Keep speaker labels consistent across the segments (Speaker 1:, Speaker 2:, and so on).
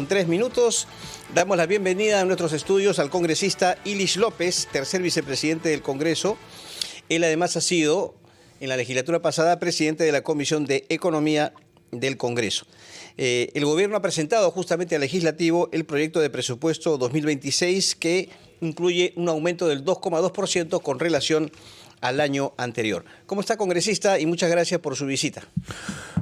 Speaker 1: 6:03. Damos la bienvenida a nuestros estudios al congresista Ilich López, tercer vicepresidente del Congreso. Él además ha sido, en la legislatura pasada, presidente de la Comisión de Economía del Congreso. El gobierno ha presentado justamente al legislativo el proyecto de presupuesto 2026 que incluye un aumento del 2,2% con relación al año anterior. ¿Cómo está, congresista? Y muchas gracias por su visita.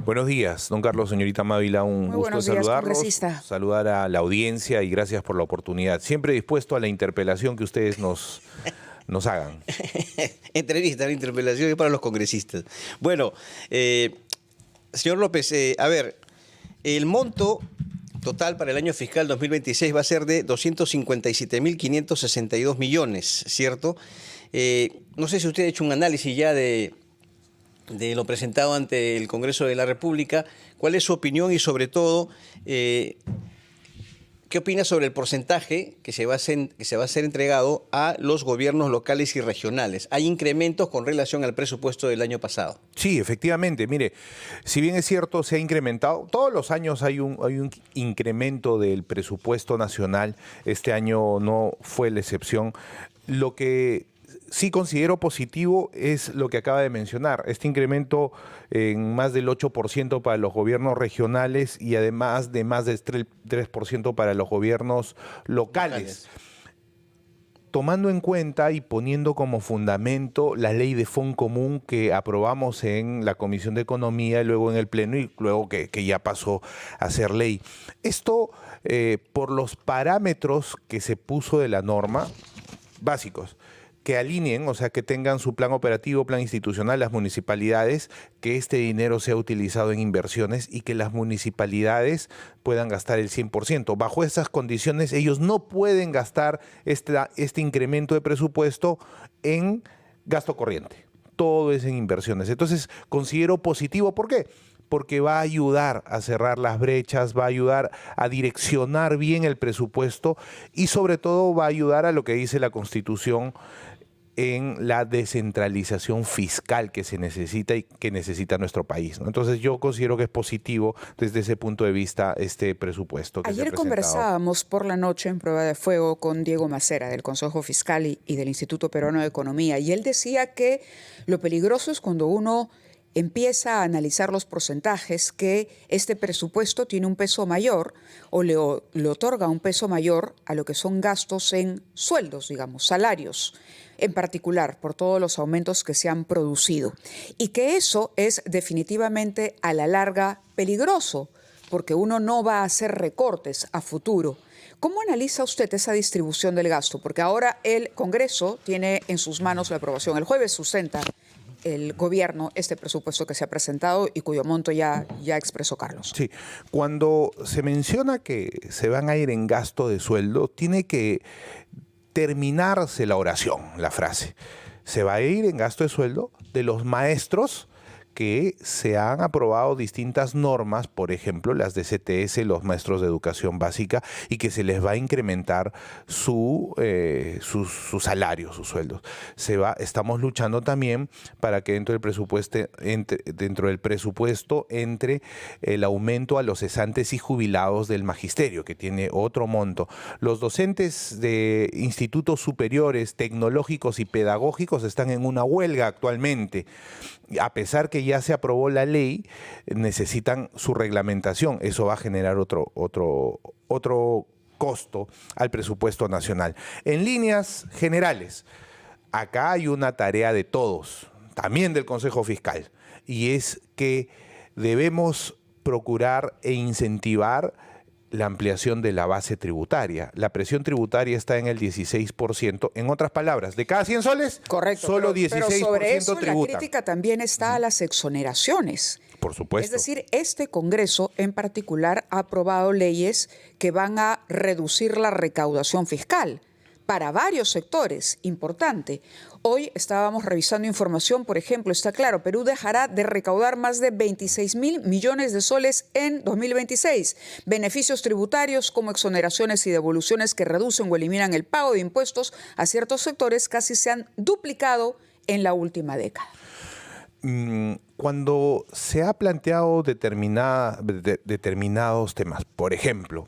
Speaker 2: Buenos días, don Carlos, señorita Mávila, un gusto saludarlos, saludar a la audiencia y gracias por la oportunidad. Siempre dispuesto a la interpelación que ustedes nos hagan.
Speaker 1: Entrevista, la interpelación es para los congresistas. Bueno, señor López, a ver, el monto total para el año fiscal 2026 va a ser de 257.562 millones, ¿cierto? No sé si usted ha hecho un análisis ya de lo presentado ante el Congreso de la República. ¿Cuál es su opinión y sobre todo, qué opina sobre el porcentaje que se va a ser entregado a los gobiernos locales y regionales? ¿Hay incrementos con relación al presupuesto del año pasado?
Speaker 2: Sí, efectivamente. Mire, si bien es cierto, se ha incrementado, todos los años hay un incremento del presupuesto nacional. Este año no fue la excepción. Lo que sí considero positivo es lo que acaba de mencionar, este incremento en más del 8% para los gobiernos regionales y además de más del 3% para los gobiernos locales. Tomando en cuenta y poniendo como fundamento la ley de Fondo Común que aprobamos en la Comisión de Economía, y luego en el Pleno y luego que ya pasó a ser ley. Esto por los parámetros que se puso de la norma básicos, que alineen, o sea, que tengan su plan operativo, plan institucional, las municipalidades, que este dinero sea utilizado en inversiones y que las municipalidades puedan gastar el 100%. Bajo esas condiciones, ellos no pueden gastar este incremento de presupuesto en gasto corriente. Todo es en inversiones. Entonces, considero positivo. ¿Por qué? Porque va a ayudar a cerrar las brechas, va a ayudar a direccionar bien el presupuesto y sobre todo va a ayudar a lo que dice la Constitución en la descentralización fiscal que se necesita y que necesita nuestro país, ¿no? Entonces yo considero que es positivo desde ese punto de vista este presupuesto que
Speaker 3: Ayer conversábamos por la noche en Prueba de Fuego con Diego Macera del Consejo Fiscal y del Instituto Peruano de Economía, y él decía que lo peligroso es cuando uno empieza a analizar los porcentajes, que este presupuesto tiene un peso mayor o le otorga un peso mayor a lo que son gastos en sueldos, digamos, salarios, en particular por todos los aumentos que se han producido. Y que eso es definitivamente a la larga peligroso, porque uno no va a hacer recortes a futuro. ¿Cómo analiza usted esa distribución del gasto? Porque ahora el Congreso tiene en sus manos la aprobación. El jueves sustenta el gobierno este presupuesto que se ha presentado y cuyo monto ya expresó Carlos.
Speaker 2: Sí, cuando se menciona que se van a ir en gasto de sueldo, tiene que terminarse la oración, la frase. Se va a ir en gasto de sueldo de los maestros que se han aprobado distintas normas, por ejemplo, las de CTS, los maestros de educación básica, y que se les va a incrementar su salario, sus sueldos. Estamos luchando también para que dentro del presupuesto entre el aumento a los cesantes y jubilados del magisterio, que tiene otro monto. Los docentes de institutos superiores, tecnológicos y pedagógicos están en una huelga actualmente. A pesar que ya se aprobó la ley, necesitan su reglamentación. Eso va a generar otro costo al presupuesto nacional. En líneas generales, acá hay una tarea de todos, también del Consejo Fiscal, y es que debemos procurar e incentivar la ampliación de la base tributaria. La presión tributaria está en el 16%. En otras palabras, de cada 100 soles,
Speaker 3: correcto,
Speaker 2: solo 16%
Speaker 3: pero sobre eso
Speaker 2: tributan.
Speaker 3: La crítica también está a las exoneraciones.
Speaker 2: Por supuesto.
Speaker 3: Es decir, este Congreso en particular ha aprobado leyes que van a reducir la recaudación fiscal para varios sectores, importante. Hoy estábamos revisando información, por ejemplo, está claro, Perú dejará de recaudar más de 26.000 millones de soles en 2026. Beneficios tributarios como exoneraciones y devoluciones que reducen o eliminan el pago de impuestos a ciertos sectores casi se han duplicado en la última década.
Speaker 2: Cuando se ha planteado determinados temas, por ejemplo,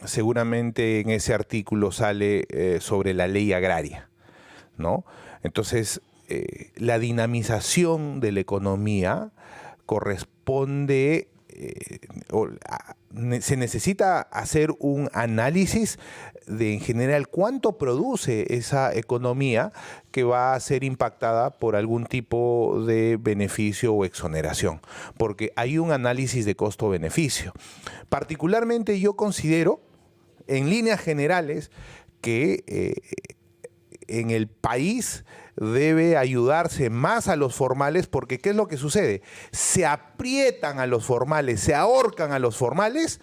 Speaker 2: seguramente en ese artículo sale sobre la ley agraria, ¿no? Entonces, la dinamización de la economía corresponde, se necesita hacer un análisis de en general cuánto produce esa economía que va a ser impactada por algún tipo de beneficio o exoneración, porque hay un análisis de costo-beneficio. Particularmente yo considero, en líneas generales, que en el país debe ayudarse más a los formales, porque ¿qué es lo que sucede? Se aprietan a los formales, se ahorcan a los formales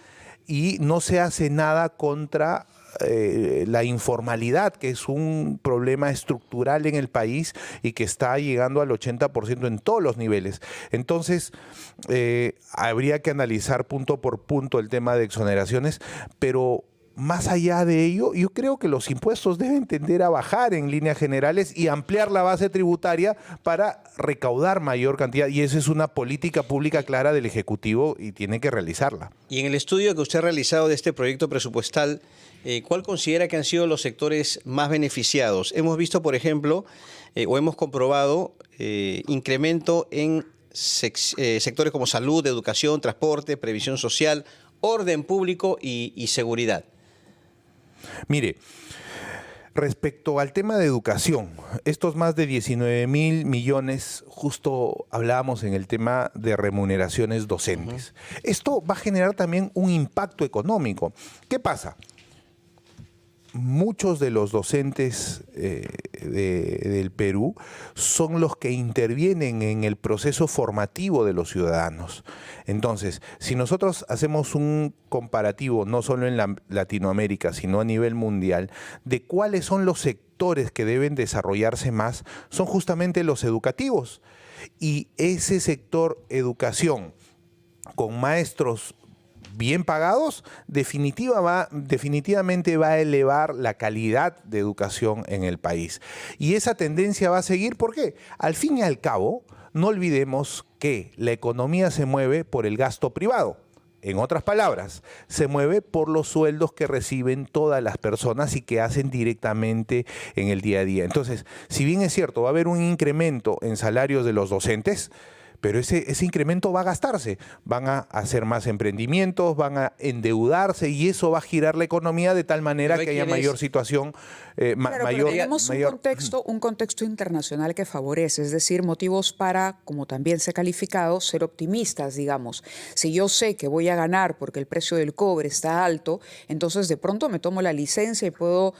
Speaker 2: y no se hace nada contra la informalidad, que es un problema estructural en el país y que está llegando al 80% en todos los niveles. Entonces, habría que analizar punto por punto el tema de exoneraciones, pero más allá de ello, yo creo que los impuestos deben tender a bajar en líneas generales y ampliar la base tributaria para recaudar mayor cantidad. Y esa es una política pública clara del Ejecutivo y tiene que realizarla.
Speaker 1: Y en el estudio que usted ha realizado de este proyecto presupuestal, ¿cuál considera que han sido los sectores más beneficiados? Hemos visto, por ejemplo, o hemos comprobado incremento en sectores como salud, educación, transporte, previsión social, orden público y seguridad.
Speaker 2: Mire, respecto al tema de educación, estos más de 19.000 millones, justo hablábamos en el tema de remuneraciones docentes. Esto va a generar también un impacto económico. ¿Qué pasa? Muchos de los docentes del Perú son los que intervienen en el proceso formativo de los ciudadanos. Entonces, si nosotros hacemos un comparativo, no solo en Latinoamérica, sino a nivel mundial, de cuáles son los sectores que deben desarrollarse más, son justamente los educativos. Y ese sector educación, con maestros bien pagados, definitivamente va a elevar la calidad de educación en el país. Y esa tendencia va a seguir, ¿por qué? Al fin y al cabo, no olvidemos que la economía se mueve por el gasto privado. En otras palabras, se mueve por los sueldos que reciben todas las personas y que hacen directamente en el día a día. Entonces, si bien es cierto, va a haber un incremento en salarios de los docentes, pero ese incremento va a gastarse, van a hacer más emprendimientos, van a endeudarse y eso va a girar la economía de tal manera que haya mayor situación,
Speaker 3: claro, pero tenemos un contexto internacional que favorece, es decir, motivos para, como también se ha calificado, ser optimistas, digamos. Si yo sé que voy a ganar porque el precio del cobre está alto, entonces de pronto me tomo la licencia y puedo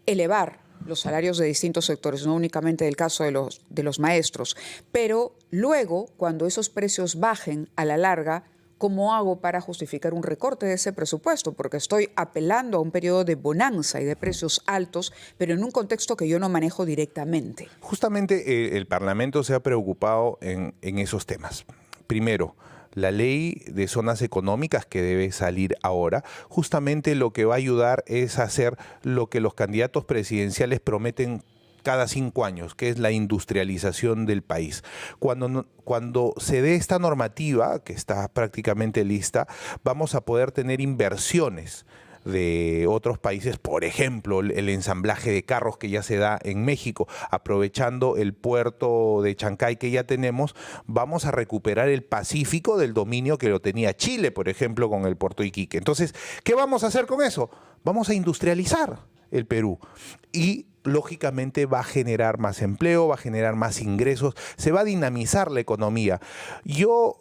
Speaker 3: elevar los salarios de distintos sectores, no únicamente del caso de los maestros. Pero luego, cuando esos precios bajen a la larga, ¿cómo hago para justificar un recorte de ese presupuesto? Porque estoy apelando a un periodo de bonanza y de precios altos, pero en un contexto que yo no manejo directamente.
Speaker 2: Justamente el Parlamento se ha preocupado en esos temas. Primero, la ley de zonas económicas que debe salir ahora, justamente lo que va a ayudar es a hacer lo que los candidatos presidenciales prometen cada 5 años, que es la industrialización del país. Cuando se dé esta normativa, que está prácticamente lista, vamos a poder tener inversiones de otros países, por ejemplo, el ensamblaje de carros que ya se da en México, aprovechando el puerto de Chancay que ya tenemos, vamos a recuperar el Pacífico del dominio que lo tenía Chile, por ejemplo, con el puerto de Iquique. Entonces, ¿qué vamos a hacer con eso? Vamos a industrializar el Perú y lógicamente va a generar más empleo, va a generar más ingresos, se va a dinamizar la economía. Yo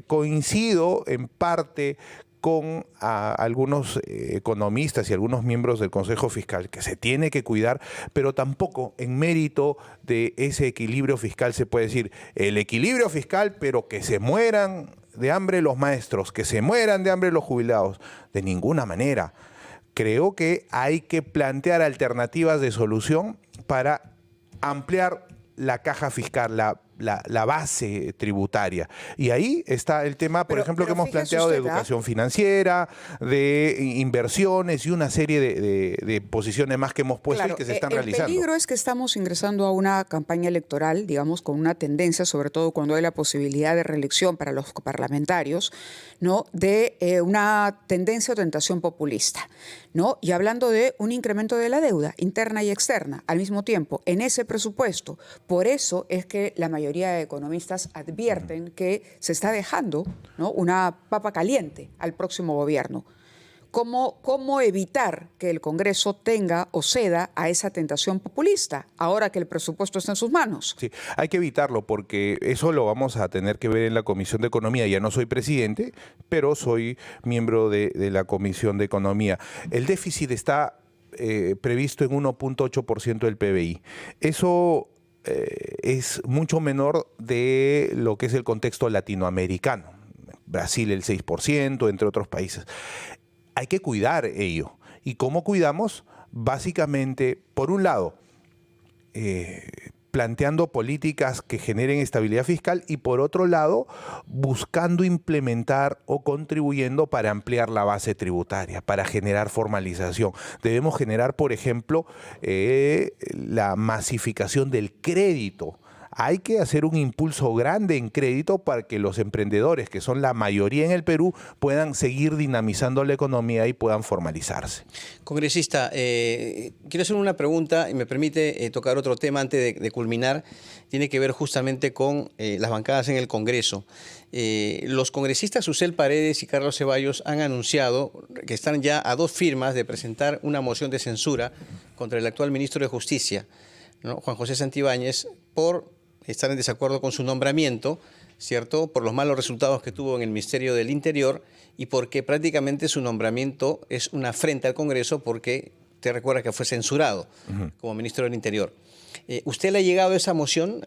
Speaker 2: coincido en parte con algunos economistas y algunos miembros del Consejo Fiscal que se tiene que cuidar, pero tampoco en mérito de ese equilibrio fiscal se puede decir el equilibrio fiscal, pero que se mueran de hambre los maestros, que se mueran de hambre los jubilados. De ninguna manera. Creo que hay que plantear alternativas de solución para ampliar la caja fiscal, la base tributaria. Y ahí está el tema, por ejemplo, que hemos planteado de educación financiera, de inversiones y una serie de posiciones más que hemos puesto y que se están realizando.
Speaker 3: El peligro es que estamos ingresando a una campaña electoral, digamos, con una tendencia, sobre todo cuando hay la posibilidad de reelección para los parlamentarios, ¿no?, de una tendencia o tentación populista, ¿no? Y hablando de un incremento de la deuda interna y externa al mismo tiempo en ese presupuesto. Por eso es que la mayoría de economistas advierten que se está dejando, ¿no?, una papa caliente al próximo gobierno. ¿Cómo evitar que el Congreso tenga o ceda a esa tentación populista ahora que el presupuesto está en sus manos?
Speaker 2: Sí, hay que evitarlo porque eso lo vamos a tener que ver en la Comisión de Economía. Ya no soy presidente, pero soy miembro de la Comisión de Economía. El déficit está previsto en 1.8% del PBI. Eso es mucho menor de lo que es el contexto latinoamericano. Brasil el 6%, entre otros países. Hay que cuidar ello. ¿Y cómo cuidamos? Básicamente, por un lado, planteando políticas que generen estabilidad fiscal y por otro lado, buscando implementar o contribuyendo para ampliar la base tributaria, para generar formalización. Debemos generar, por ejemplo, la masificación del crédito. Hay que hacer un impulso grande en crédito para que los emprendedores, que son la mayoría en el Perú, puedan seguir dinamizando la economía y puedan formalizarse.
Speaker 1: Congresista, quiero hacer una pregunta y me permite tocar otro tema antes de culminar. Tiene que ver justamente con las bancadas en el Congreso. Los congresistas Susel Paredes y Carlos Ceballos han anunciado que están ya a 2 firmas de presentar una moción de censura contra el actual ministro de Justicia, ¿no?, Juan José Santibáñez, por estar en desacuerdo con su nombramiento, ¿cierto?, por los malos resultados que tuvo en el Ministerio del Interior y porque prácticamente su nombramiento es una afrenta al Congreso porque te recuerda que fue censurado como ministro del Interior. ¿Usted le ha llegado esa moción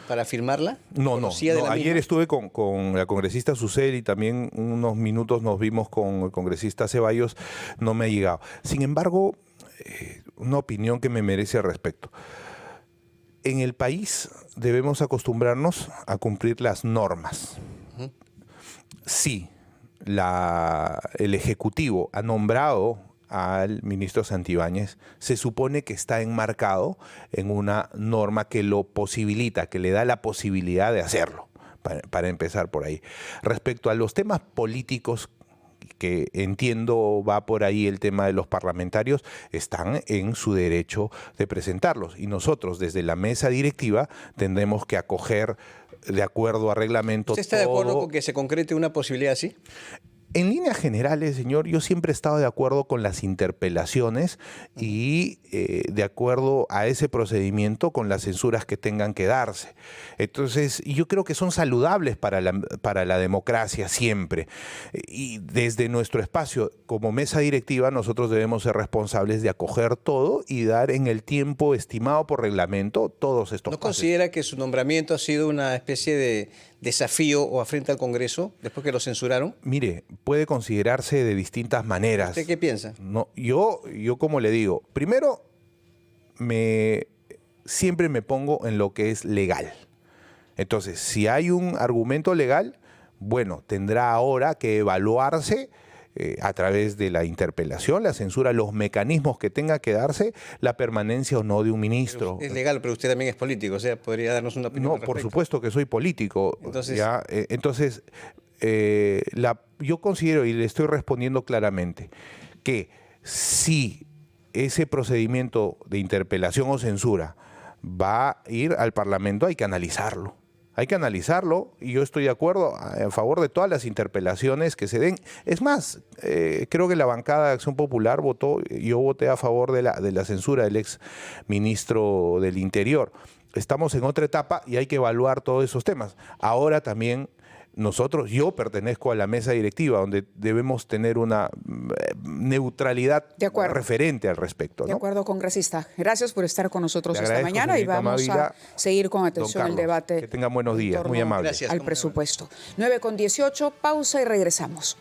Speaker 1: para firmarla?
Speaker 2: No. Ayer estuve con la congresista Susel y también unos minutos nos vimos con el congresista Ceballos. No me ha llegado. Sin embargo, una opinión que me merece al respecto. En el país debemos acostumbrarnos a cumplir las normas. Sí, el Ejecutivo ha nombrado al ministro Santibáñez, se supone que está enmarcado en una norma que lo posibilita, que le da la posibilidad de hacerlo, para empezar por ahí. Respecto a los temas políticos, que entiendo va por ahí el tema de los parlamentarios, están en su derecho de presentarlos. Y nosotros, desde la mesa directiva, tendremos que acoger, de acuerdo a reglamento,
Speaker 1: ¿Usted está de acuerdo con que se concrete una posibilidad así?
Speaker 2: En líneas generales, señor, yo siempre he estado de acuerdo con las interpelaciones y de acuerdo a ese procedimiento con las censuras que tengan que darse. Entonces, yo creo que son saludables para la democracia siempre. Y desde nuestro espacio, como mesa directiva, nosotros debemos ser responsables de acoger todo y dar en el tiempo estimado por reglamento todos estos pasos.
Speaker 1: ¿No considera que su nombramiento ha sido una especie de desafío o afrenta al Congreso después que lo censuraron?
Speaker 2: Mire, puede considerarse de distintas maneras.
Speaker 1: ¿Usted qué piensa?
Speaker 2: No, yo como le digo, primero siempre me pongo en lo que es legal. Entonces, si hay un argumento legal, bueno, tendrá ahora que evaluarse a través de la interpelación, la censura, los mecanismos que tenga que darse, la permanencia o no de un ministro.
Speaker 1: Es legal, pero usted también es político, o sea, podría darnos una opinión.
Speaker 2: No, por supuesto que soy político. Entonces, yo considero, y le estoy respondiendo claramente, que si ese procedimiento de interpelación o censura va a ir al Parlamento, hay que analizarlo. Hay que analizarlo y yo estoy de acuerdo a favor de todas las interpelaciones que se den. Es más, creo que la bancada de Acción Popular yo voté a favor de la censura del ex ministro del Interior. Estamos en otra etapa y hay que evaluar todos esos temas. Ahora también yo pertenezco a la mesa directiva, donde debemos tener una neutralidad referente al respecto, ¿no?
Speaker 3: De acuerdo, congresista. Gracias por estar con nosotros esta mañana y vamos a seguir con atención el debate.
Speaker 2: Que tengan buenos días, muy amable.
Speaker 3: Al presupuesto. 9:18, pausa y regresamos.